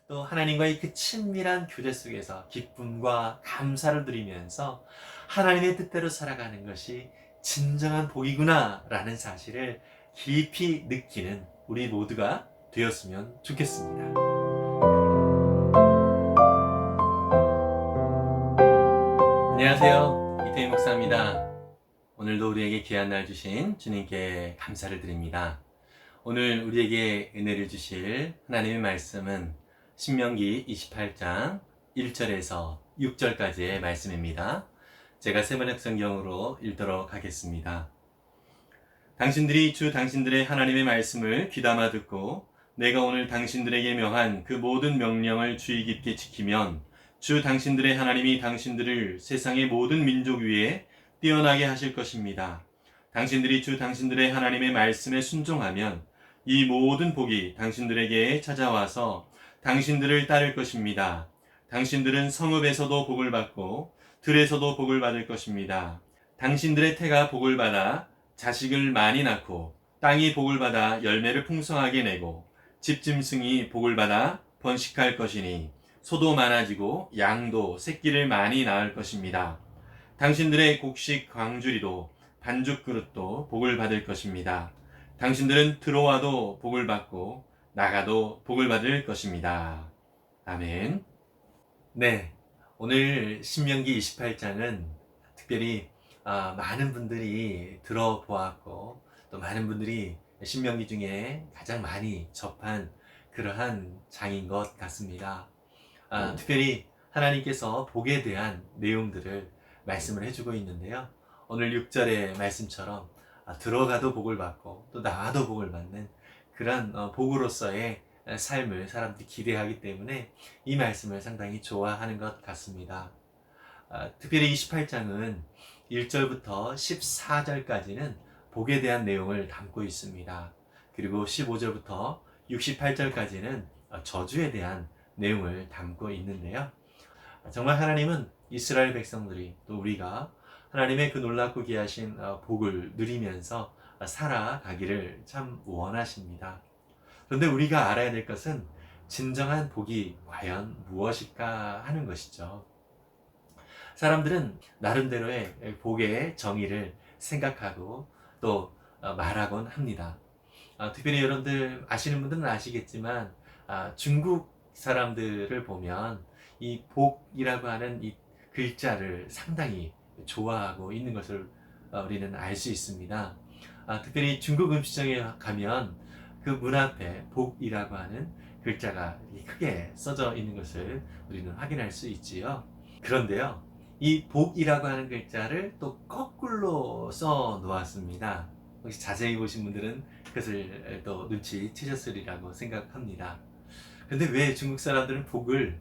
또 하나님과의 그 친밀한 교제 속에서 기쁨과 감사를 누리면서 하나님의 뜻대로 살아가는 것이 진정한 복이구나라는 사실을 깊이 느끼는 우리 모두가 되었으면 좋겠습니다. 안녕하세요. 이태희 목사입니다. 오늘도 우리에게 귀한 날 주신 주님께 감사를 드립니다. 오늘 우리에게 은혜를 주실 하나님의 말씀은 신명기 28장 1절에서 6절까지의 말씀입니다. 제가 세번역 성경으로 읽도록 하겠습니다. 당신들이 주 당신들의 하나님의 말씀을 귀담아 듣고 내가 오늘 당신들에게 명한 그 모든 명령을 주의 깊게 지키면 주 당신들의 하나님이 당신들을 세상의 모든 민족 위에 뛰어나게 하실 것입니다. 당신들이 주 당신들의 하나님의 말씀에 순종하면 이 모든 복이 당신들에게 찾아와서 당신들을 따를 것입니다. 당신들은 성읍에서도 복을 받고 들에서도 복을 받을 것입니다. 당신들의 태가 복을 받아 자식을 많이 낳고 땅이 복을 받아 열매를 풍성하게 내고 집짐승이 복을 받아 번식할 것이니 소도 많아지고 양도 새끼를 많이 낳을 것입니다. 당신들의 곡식 광주리도 반죽 그릇도 복을 받을 것입니다. 당신들은 들어와도 복을 받고 나가도 복을 받을 것입니다. 아멘. 네, 오늘 신명기 28장은 특별히 많은 분들이 들어보았고 또 많은 분들이 신명기 중에 가장 많이 접한 그러한 장인 것 같습니다. 특별히 하나님께서 복에 대한 내용들을 말씀을 해주고 있는데요. 오늘 6절의 말씀처럼 들어가도 복을 받고 또 나와도 복을 받는 그런 복으로서의 삶을 사람들이 기대하기 때문에 이 말씀을 상당히 좋아하는 것 같습니다. 특별히 28장은 1절부터 14절까지는 복에 대한 내용을 담고 있습니다. 그리고 15절부터 68절까지는 저주에 대한 내용을 담고 있는데요. 정말 하나님은 이스라엘 백성들이 또 우리가 하나님의 그 놀랍고 귀하신 복을 누리면서 살아가기를 참 원하십니다. 그런데 우리가 알아야 될 것은 진정한 복이 과연 무엇일까 하는 것이죠. 사람들은 나름대로의 복의 정의를 생각하고 또 말하곤 합니다. 특별히 여러분들 아시는 분들은 아시겠지만 중국 사람들을 보면 이 복이라고 하는 이 글자를 상당히 좋아하고 있는 것을 우리는 알 수 있습니다. 특별히 중국 음식점에 가면 그 문 앞에 복이라고 하는 글자가 크게 써져 있는 것을 우리는 확인할 수 있지요. 그런데요, 이 복이라고 하는 글자를 또 거꾸로 써 놓았습니다. 혹시 자세히 보신 분들은 그것을 또 눈치채셨으리라고 생각합니다. 근데 왜 중국 사람들은 복을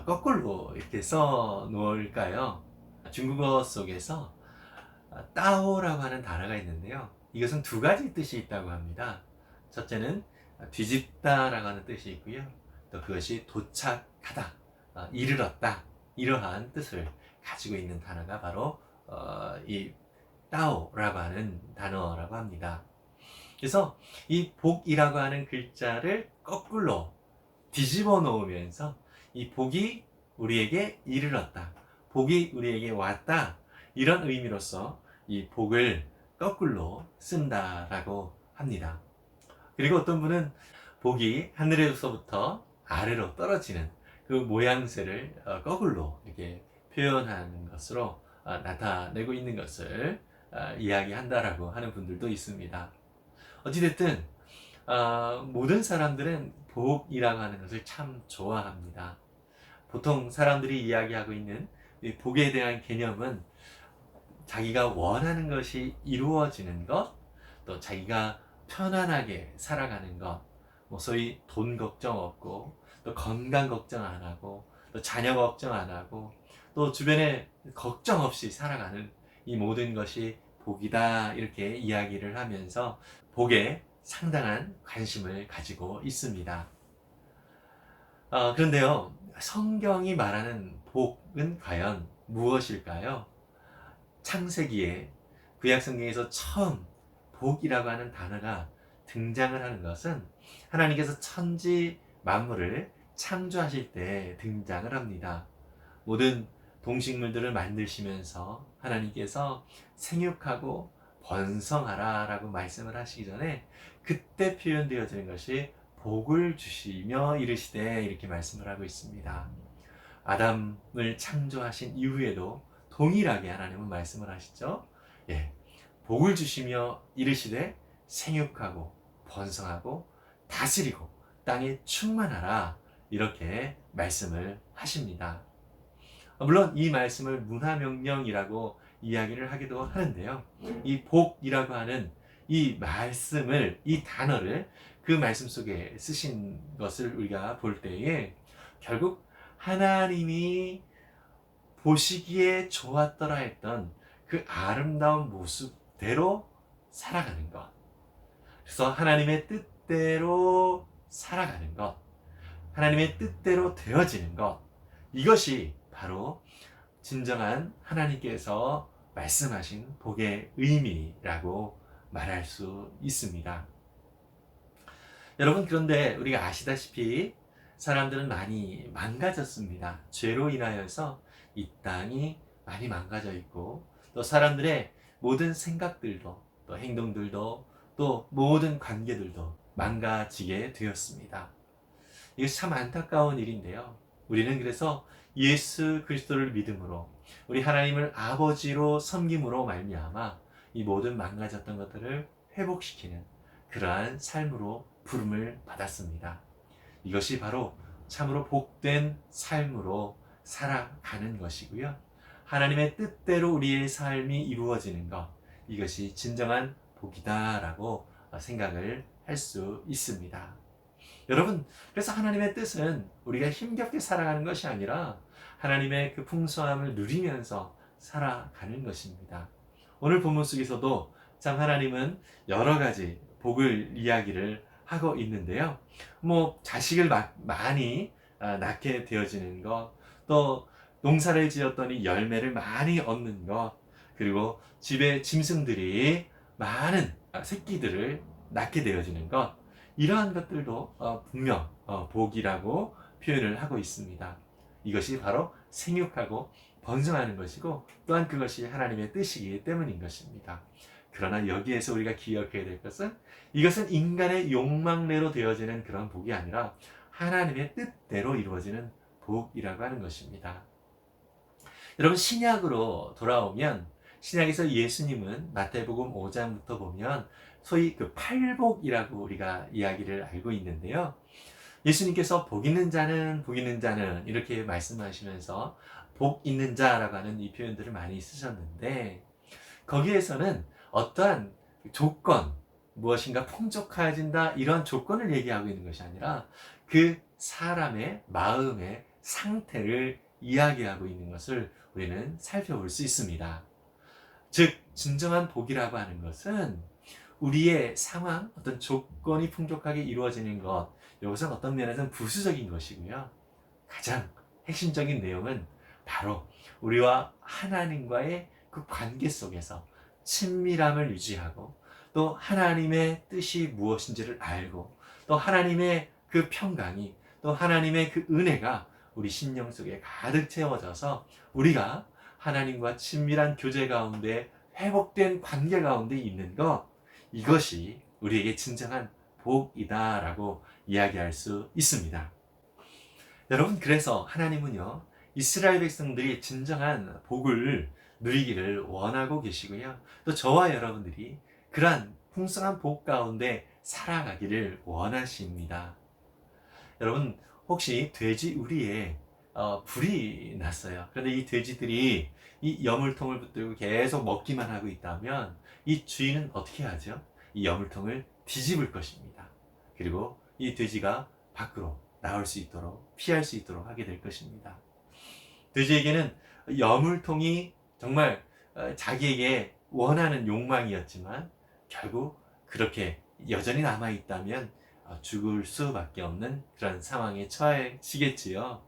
거꾸로 이렇게 써 놓을까요? 중국어 속에서 따오라고 하는 단어가 있는데요. 이것은 두 가지 뜻이 있다고 합니다. 첫째는 뒤집다라고 하는 뜻이 있고요. 또 그것이 도착하다, 이르렀다, 이러한 뜻을 가지고 있는 단어가 바로 이 따오라고 하는 단어라고 합니다. 그래서 이 복이라고 하는 글자를 거꾸로 뒤집어 놓으면서 이 복이 우리에게 이르렀다, 복이 우리에게 왔다, 이런 의미로서 이 복을 거꾸로 쓴다라고 합니다. 그리고 어떤 분은 복이 하늘에서부터 아래로 떨어지는 그 모양새를 거꾸로 이렇게 표현하는 것으로 나타내고 있는 것을 이야기한다라고 하는 분들도 있습니다. 어찌됐든 모든 사람들은 복이라고 하는 것을 참 좋아합니다. 보통 사람들이 이야기하고 있는 이 복에 대한 개념은 자기가 원하는 것이 이루어지는 것, 또 자기가 편안하게 살아가는 것, 소위 돈 걱정 없고, 또 건강 걱정 안 하고, 또 자녀 걱정 안 하고, 또 주변에 걱정 없이 살아가는 이 모든 것이 복이다, 이렇게 이야기를 하면서 복에 상당한 관심을 가지고 있습니다. 그런데요, 성경이 말하는 복은 과연 무엇일까요? 창세기에 구약성경에서 처음 복이라고 하는 단어가 등장을 하는 것은 하나님께서 천지 만물을 창조하실 때 등장을 합니다. 모든 동식물들을 만드시면서 하나님께서 생육하고 번성하라 라고 말씀을 하시기 전에 그때 표현되어지는 것이 복을 주시며 이르시되 이렇게 말씀을 하고 있습니다. 아담을 창조하신 이후에도 동일하게 하나님은 말씀을 하시죠. 예, 복을 주시며 이르시되 생육하고 번성하고 다스리고 땅에 충만하라 이렇게 말씀을 하십니다. 물론 이 말씀을 문화명령이라고 이야기를 하기도 하는데요. 이 복이라고 하는 이 말씀을, 이 단어를 그 말씀 속에 쓰신 것을 우리가 볼 때에 결국 하나님이 보시기에 좋았더라 했던 그 아름다운 모습대로 살아가는 것. 그래서 하나님의 뜻대로 살아가는 것. 하나님의 뜻대로 되어지는 것. 이것이 바로 진정한 하나님께서 말씀하신 복의 의미라고 말할 수 있습니다. 여러분, 그런데 우리가 아시다시피 사람들은 많이 망가졌습니다. 죄로 인하여서 이 땅이 많이 망가져 있고 또 사람들의 모든 생각들도 또 행동들도 또 모든 관계들도 망가지게 되었습니다. 이것이 참 안타까운 일인데요. 우리는 그래서 예수 그리스도를 믿음으로 우리 하나님을 아버지로 섬김으로 말미암아 이 모든 망가졌던 것들을 회복시키는 그러한 삶으로 부름을 받았습니다. 이것이 바로 참으로 복된 삶으로 살아가는 것이고요. 하나님의 뜻대로 우리의 삶이 이루어지는 것, 이것이 진정한 복이다라고 생각을 할 수 있습니다. 여러분, 그래서 하나님의 뜻은 우리가 힘겹게 살아가는 것이 아니라 하나님의 그 풍성함을 누리면서 살아가는 것입니다. 오늘 본문 속에서도 참 하나님은 여러 가지 복을 이야기를 하고 있는데요. 자식을 많이 낳게 되어지는 것, 또 농사를 지었더니 열매를 많이 얻는 것, 그리고 집에 짐승들이 많은 새끼들을 낳게 되어지는 것, 이러한 것들도 분명 복이라고 표현을 하고 있습니다. 이것이 바로 생육하고 번성하는 것이고 또한 그것이 하나님의 뜻이기 때문인 것입니다. 그러나 여기에서 우리가 기억해야 될 것은 이것은 인간의 욕망대로 되어지는 그런 복이 아니라 하나님의 뜻대로 이루어지는 복이라고 하는 것입니다. 여러분, 신약으로 돌아오면 신약에서 예수님은 마태복음 5장부터 보면 소위 그 팔복이라고 우리가 이야기를 알고 있는데요. 예수님께서 복 있는 자는 이렇게 말씀하시면서 복 있는 자라고 하는 이 표현들을 많이 쓰셨는데 거기에서는 어떠한 조건, 무엇인가 풍족해진다 이런 조건을 얘기하고 있는 것이 아니라 그 사람의 마음의 상태를 이야기하고 있는 것을 우리는 살펴볼 수 있습니다. 즉 진정한 복이라고 하는 것은 우리의 상황, 어떤 조건이 풍족하게 이루어지는 것, 이것은 어떤 면에서는 부수적인 것이고요. 가장 핵심적인 내용은 바로 우리와 하나님과의 그 관계 속에서 친밀함을 유지하고 또 하나님의 뜻이 무엇인지를 알고 또 하나님의 그 평강이 또 하나님의 그 은혜가 우리 심령 속에 가득 채워져서 우리가 하나님과 친밀한 교제 가운데 회복된 관계 가운데 있는 것, 이것이 우리에게 진정한 복이다라고 이야기할 수 있습니다. 여러분, 그래서 하나님은요, 이스라엘 백성들이 진정한 복을 누리기를 원하고 계시고요. 또 저와 여러분들이 그러한 풍성한 복 가운데 살아가기를 원하십니다. 여러분, 혹시 돼지 우리에 불이 났어요. 그런데 이 돼지들이 이 여물통을 붙들고 계속 먹기만 하고 있다면 이 주인은 어떻게 하죠? 이 여물통을 뒤집을 것입니다. 그리고 이 돼지가 밖으로 나올 수 있도록 피할 수 있도록 하게 될 것입니다. 돼지에게는 여물통이 정말 자기에게 원하는 욕망이었지만 결국 그렇게 여전히 남아있다면 죽을 수밖에 없는 그런 상황에 처해지겠지요.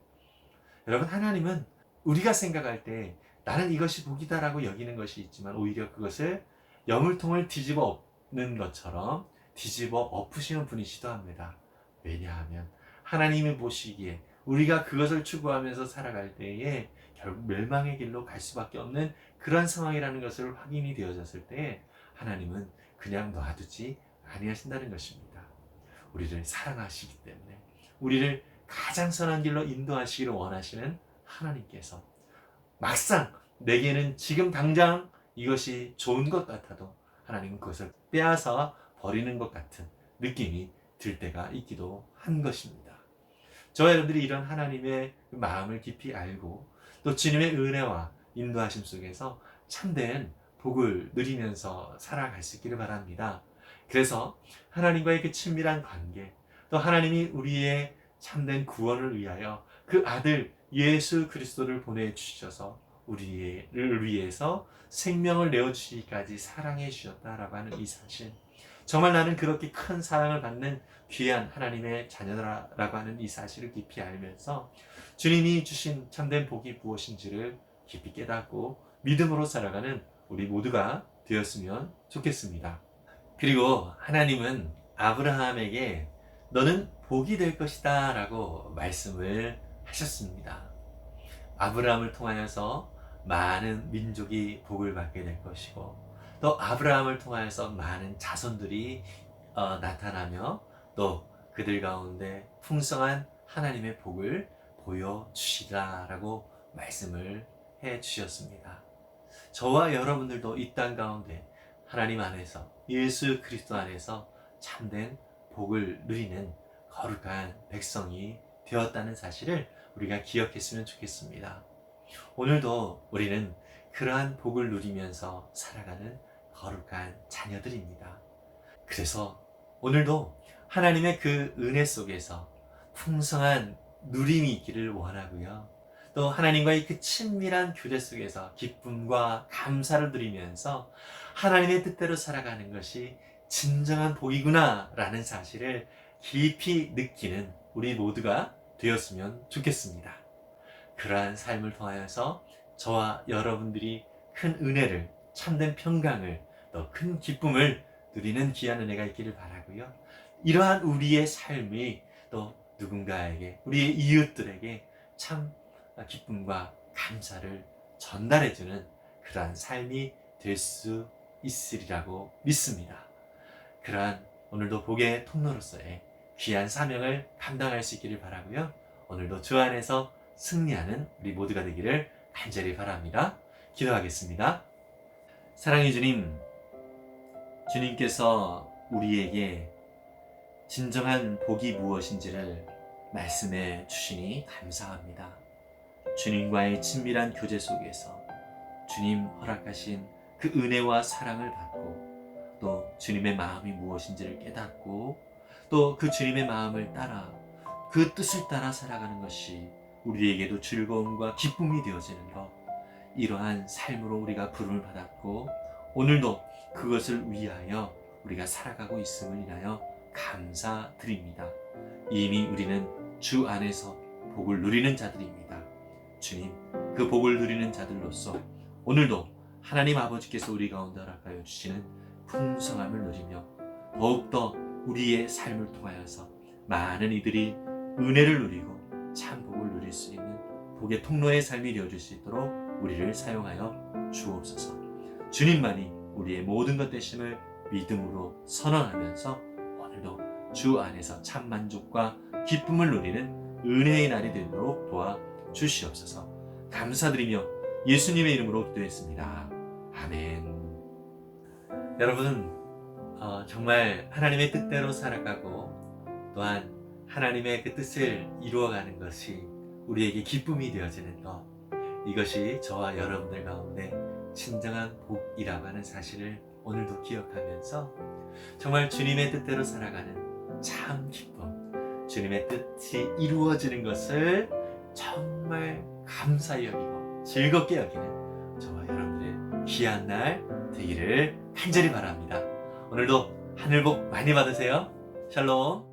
여러분, 하나님은 우리가 생각할 때 나는 이것이 복이다라고 여기는 것이 있지만 오히려 그것을 여물통을 뒤집어 엎는 것처럼 뒤집어 엎으시는 분이시도 합니다. 왜냐하면 하나님이 보시기에 우리가 그것을 추구하면서 살아갈 때에 결국 멸망의 길로 갈 수밖에 없는 그런 상황이라는 것을 확인이 되어졌을 때 하나님은 그냥 놔두지 아니하신다는 것입니다. 우리를 사랑하시기 때문에 우리를 가장 선한 길로 인도하시기를 원하시는 하나님께서 막상 내게는 지금 당장 이것이 좋은 것 같아도 하나님은 그것을 빼앗아 버리는 것 같은 느낌이 들 때가 있기도 한 것입니다. 저와 여러분들이 이런 하나님의 마음을 깊이 알고 또 주님의 은혜와 인도하심 속에서 참된 복을 누리면서 살아갈 수 있기를 바랍니다. 그래서 하나님과의 그 친밀한 관계, 또 하나님이 우리의 참된 구원을 위하여 그 아들 예수 그리스도를 보내주셔서 우리를 위해서 생명을 내어주시기까지 사랑해 주셨다라고 하는 이 사실, 정말 나는 그렇게 큰 사랑을 받는 귀한 하나님의 자녀라고 하는 이 사실을 깊이 알면서 주님이 주신 참된 복이 무엇인지를 깊이 깨닫고 믿음으로 살아가는 우리 모두가 되었으면 좋겠습니다. 그리고 하나님은 아브라함에게 너는 복이 될 것이다 라고 말씀을 하셨습니다. 아브라함을 통하여서 많은 민족이 복을 받게 될 것이고, 또 아브라함을 통하여서 많은 자손들이 나타나며 또 그들 가운데 풍성한 하나님의 복을 보여주시라라고 말씀을 해 주셨습니다. 저와 여러분들도 이 땅 가운데 하나님 안에서 예수 그리스도 안에서 참된 복을 누리는 거룩한 백성이 되었다는 사실을 우리가 기억했으면 좋겠습니다. 오늘도 우리는 그러한 복을 누리면서 살아가는 거룩한 자녀들입니다. 그래서 오늘도 하나님의 그 은혜 속에서 풍성한 누림이 있기를 원하고요. 또 하나님과의 그 친밀한 교제 속에서 기쁨과 감사를 누리면서 하나님의 뜻대로 살아가는 것이 진정한 복이구나 라는 사실을 깊이 느끼는 우리 모두가 되었으면 좋겠습니다. 그러한 삶을 통하여서 저와 여러분들이 큰 은혜를, 참된 평강을, 또 큰 기쁨을 누리는 귀한 은혜가 있기를 바라고요. 이러한 우리의 삶이 또 누군가에게, 우리의 이웃들에게 참 기쁨과 감사를 전달해주는 그러한 삶이 될 수 있으리라고 믿습니다. 그러한 오늘도 복의 통로로서의 귀한 사명을 감당할 수 있기를 바라고요. 오늘도 주 안에서 승리하는 우리 모두가 되기를 간절히 바랍니다. 기도하겠습니다. 사랑의 주님, 주님께서 우리에게 진정한 복이 무엇인지를 말씀해 주시니 감사합니다. 주님과의 친밀한 교제 속에서 주님 허락하신 그 은혜와 사랑을 받고 또 주님의 마음이 무엇인지를 깨닫고 또 그 주님의 마음을 따라 그 뜻을 따라 살아가는 것이 우리에게도 즐거움과 기쁨이 되어지는 것, 이러한 삶으로 우리가 부름을 받았고 오늘도 그것을 위하여 우리가 살아가고 있음을 인하여 감사드립니다. 이미 우리는 주 안에서 복을 누리는 자들입니다. 주님, 그 복을 누리는 자들로서 오늘도 하나님 아버지께서 우리 가운데 허락하여 주시는 풍성함을 누리며 더욱더 우리의 삶을 통하여서 많은 이들이 은혜를 누리고 참 복을 누릴 수 있는 복의 통로의 삶이 되어줄 수 있도록 우리를 사용하여 주옵소서. 주님만이 우리의 모든 것 되심을 믿음으로 선언하면서 오늘도 주 안에서 참 만족과 기쁨을 누리는 은혜의 날이 되도록 도와 주시옵소서. 감사드리며 예수님의 이름으로 기도했습니다. 아멘. 여러분, 정말 하나님의 뜻대로 살아가고 또한 하나님의 그 뜻을 이루어가는 것이 우리에게 기쁨이 되어지는 것, 이것이 저와 여러분들 가운데 진정한 복이라고 하는 사실을 오늘도 기억하면서 정말 주님의 뜻대로 살아가는 참 기쁨, 주님의 뜻이 이루어지는 것을 정말 감사히 여기고 즐겁게 여기는 저와 여러분들의 귀한 날 되기를 간절히 바랍니다. 오늘도 하늘 복 많이 받으세요. 샬롬.